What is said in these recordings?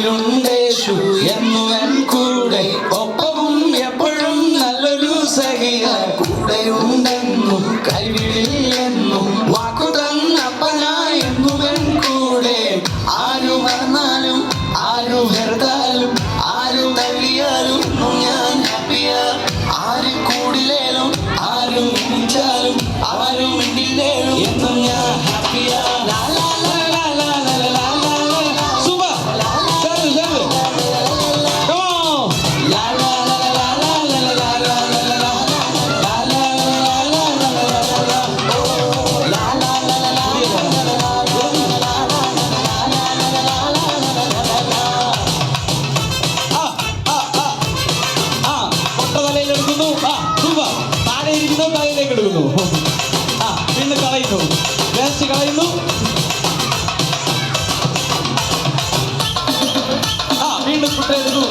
കൂട്ടിലുണ്ടേശു എന്നുവൻ കൂടെ ഒപ്പവും എപ്പോഴും നല്ലൊരു സഹിയ കൂടെയുണ്ടെന്നും കൈവിടില്ലെന്നും വാക്കു തന്നപ്പനായി എന്നുവൻ കൂടെ ആരു മറന്നാലും ആരു വെറുതാലും ആരു തള്ളിയാലും ഞാൻ ഹാപ്പിയാ ആര് കൂടിലേലും ആരു മിനിച്ചാലും ആരും മിണ്ടില്ലേലും എന്നും ഞാൻ ഹാപ്പിയാ തലയിലേക്ക് എടുക്കുന്നു വീണ്ടും കളയുന്നു വേസ്റ്റ് കളയുന്നു വീണ്ടും കുട്ടെടുക്കുന്നു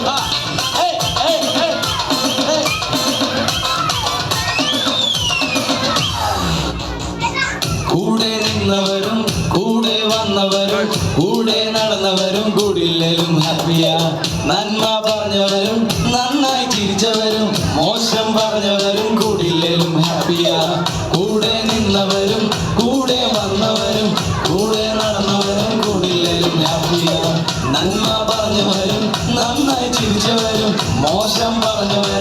കൂടെ നിന്നവരും കൂടെ വന്നവരും കൂടെ നടന്നവരും കൂടില്ലേലും ഹാപ്പിയാ നന്മ പറഞ്ഞവരും നന്നായി ചിരിച്ചവരും മോശം പറഞ്ഞവരും കൂടില്ലേലും ഹാപ്പിയാ കൂടെ നിന്നവരും കൂടെ വന്നവരും കൂടെ നടന്നവരും കൂടില്ലേലും ഹാപ്പിയാ നന്മ പറഞ്ഞവരും നന്നായി ചിരിച്ചവരും മോശം പറഞ്ഞവരും